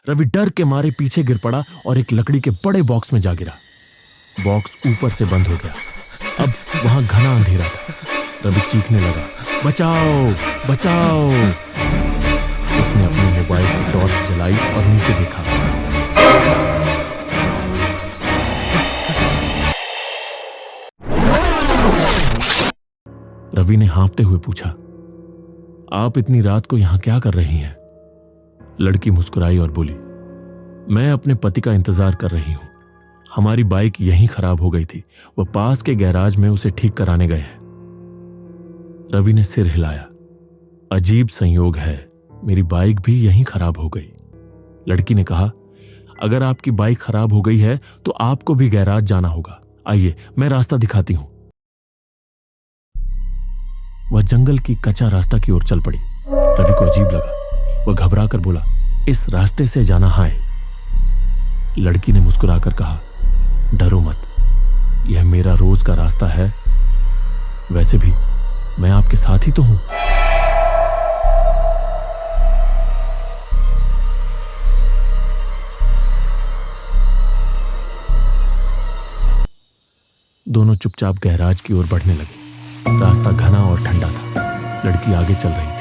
रवि डर के मारे पीछे गिर पड़ा और एक लकड़ी के बड़े बॉक्स में जा गिरा। बॉक्स ऊपर से बंद हो गया। अब वहां घना अंधेरा था। रवि चीखने लगा, बचाओ बचाओ। उसने अपने मोबाइल की टॉर्च जलाई और नीचे देखा। रवि ने हाँफते हुए पूछा, आप इतनी रात को यहां क्या कर रही हैं? लड़की मुस्कुराई और बोली, मैं अपने पति का इंतजार कर रही हूं। हमारी बाइक यहीं खराब हो गई थी, वह पास के गैराज में उसे ठीक कराने गए हैं। रवि ने सिर हिलाया। अजीब संयोग है, मेरी बाइक भी यहीं खराब हो गई। लड़की ने कहा, अगर आपकी बाइक खराब हो गई है तो आपको भी गैराज जाना होगा। आइए, मैं रास्ता दिखाती हूं। वह जंगल की कच्चा रास्ता की ओर चल पड़ी। रवि को अजीब लगा। वह घबरा कर बोला, इस रास्ते से जाना है। लड़की ने मुस्कुराकर कहा, डरो मत, यह मेरा रोज का रास्ता है। वैसे भी मैं आपके साथ ही तो हूं। दोनों चुपचाप गैराज की ओर बढ़ने लगे। रास्ता घना और ठंडा था। लड़की आगे चल रही थी।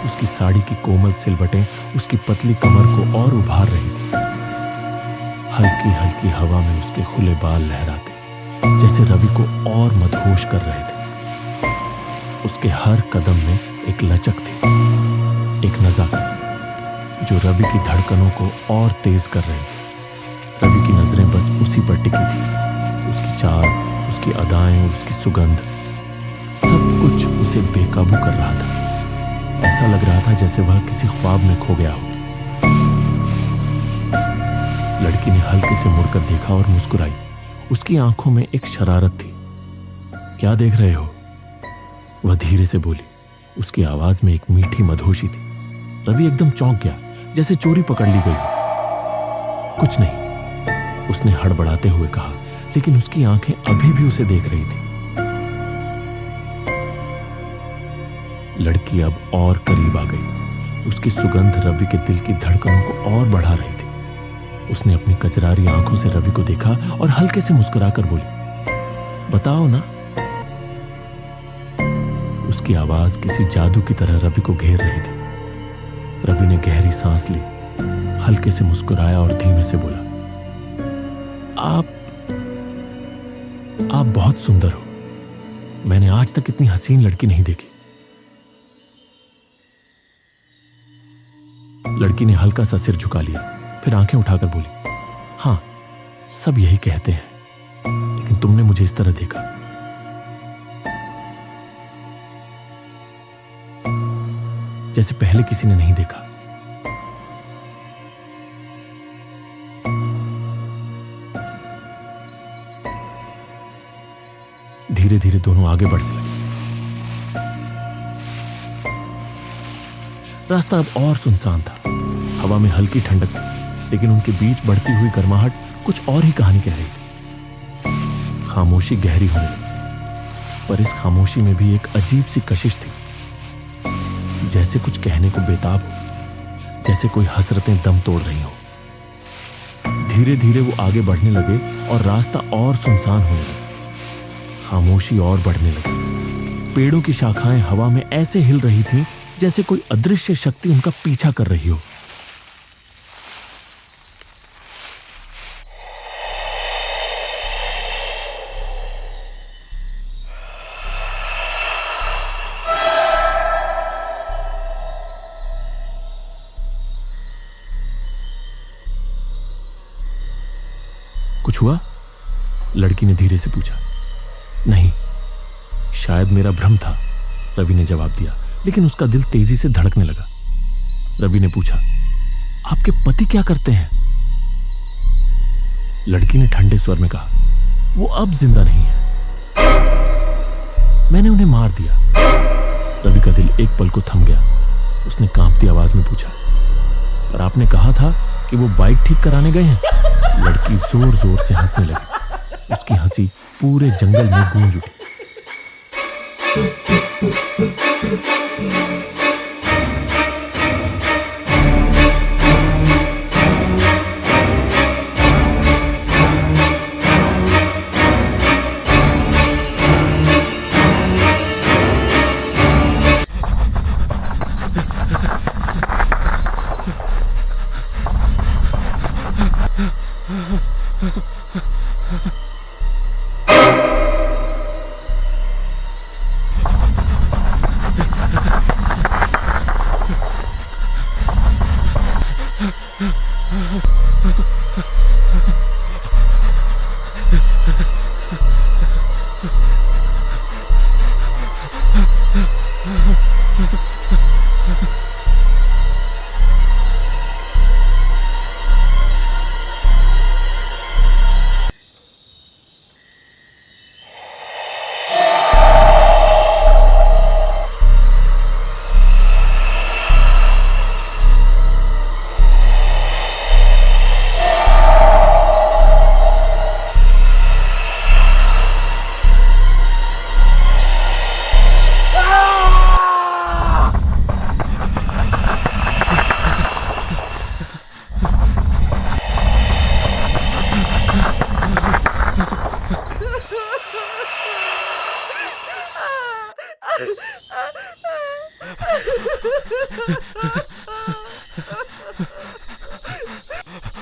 उसकी साड़ी की कोमल सिलवटें उसकी पतली कमर को और उभार रही थी। हल्की हल्की हवा में उसके खुले बाल लहराते जैसे रवि को और मदहोश कर रहे थे। उसके हर कदम में एक लचक थी, एक नजाकत जो रवि की धड़कनों को और तेज कर रही थी। रवि की नजरें बस उसी पर टिकी थी। उसकी चाल, उसकी अदाएं, उसकी सुगंध, सब कुछ उसे बेकाबू कर रहा था। ऐसा लग रहा था जैसे वह किसी ख्वाब में खो गया हो। लड़की ने हल्के से मुड़कर देखा और मुस्कुराई। उसकी आंखों में एक शरारत थी। क्या देख रहे हो? वह धीरे से बोली। उसकी आवाज में एक मीठी मधोशी थी। रवि एकदम चौंक गया, जैसे चोरी पकड़ ली गई हो। कुछ नहीं, उसने हड़बड़ाते हुए कहा, लेकिन उसकी आंखें अभी भी उसे देख रही थी। लड़की अब और करीब आ गई। उसकी सुगंध रवि के दिल की धड़कनों को और बढ़ा रही थी। उसने अपनी कचरारी आंखों से रवि को देखा और हल्के से मुस्कुराकर बोली, बताओ ना। उसकी आवाज किसी जादू की तरह रवि को घेर रही थी। रवि ने गहरी सांस ली, हल्के से मुस्कुराया और धीमे से बोला, आप बहुत सुंदर हो। मैंने आज तक इतनी हसीन लड़की नहीं देखी। लड़की ने हल्का सा सिर झुका लिया, फिर आंखें उठाकर बोली, हां, सब यही कहते हैं, लेकिन तुमने मुझे इस तरह देखा। जैसे पहले किसी ने नहीं देखा। धीरे धीरे दोनों आगे बढ़ने लगे। रास्ता अब और सुनसान था। हवा में हल्की ठंडक थी, लेकिन उनके बीच बढ़ती हुई गर्माहट कुछ और ही कहानी कह रही थी। खामोशी गहरी होने लगी, पर इस खामोशी में भी एक अजीब सी कशिश थी, जैसे कुछ कहने को बेताब हो, जैसे कोई हसरतें दम तोड़ रही हो। धीरे धीरे वो आगे बढ़ने लगे और रास्ता और सुनसान होने लगा। खामोशी और बढ़ने लगी। पेड़ों की शाखाएं हवा में ऐसे हिल रही थीं जैसे कोई अदृश्य शक्ति उनका पीछा कर रही हो। कुछ हुआ? लड़की ने धीरे से पूछा। नहीं, शायद मेरा भ्रम था, रवि ने जवाब दिया, लेकिन उसका दिल तेजी से धड़कने लगा। रवि ने पूछा, आपके पति क्या करते हैं? लड़की ने ठंडे स्वर में कहा, वो अब जिंदा नहीं है, मैंने उन्हें मार दिया। रवि का दिल एक पल को थम गया। उसने कांपती आवाज में पूछा, पर आपने कहा था कि वो बाइक ठीक कराने गए हैं। लड़की जोर जोर से हंसने लगी। उसकी हंसी पूरे जंगल में गूंज उठी।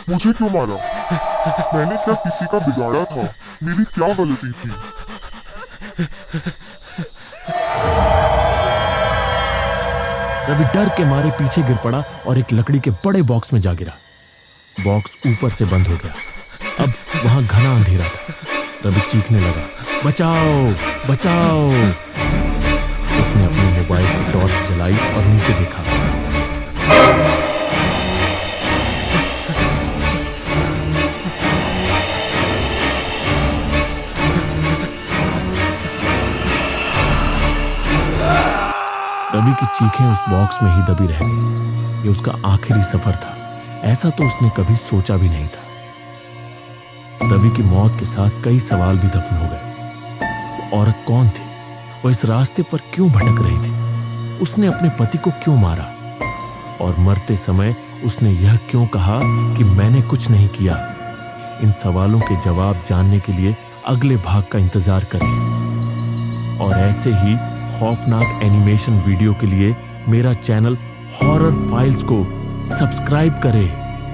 मुझे क्यों मारा? मैंने क्या किसी का बिगाड़ा था? मेरी क्या गलती थी? रवि डर के मारे पीछे गिर पड़ा और एक लकड़ी के बड़े बॉक्स में जा गिरा। बॉक्स ऊपर से बंद हो गया। अब वहां घना अंधेरा था। रवि चीखने लगा, बचाओ बचाओ। उसने अपने मोबाइल की टॉर्च जलाई और नीचे देखा। रवि की चीखें उस बॉक्स में ही दबी रह गई। ये उसका आखिरी सफर था, ऐसा तो उसने कभी सोचा भी नहीं था। रवि की मौत के साथ कई सवाल भी दफन हो गए। वो औरत कौन थी? वो इस रास्ते पर क्यों भटक रही थी? उसने अपने पति को क्यों मारा? और मरते समय उसने यह क्यों कहा कि मैंने कुछ नहीं किया? इन सवालों के जवाब जानने के लिए अगले भाग का इंतजार करें। और ऐसे ही खौफनाक एनिमेशन वीडियो के लिए मेरा चैनल हॉरर फाइल्स को सब्सक्राइब करें।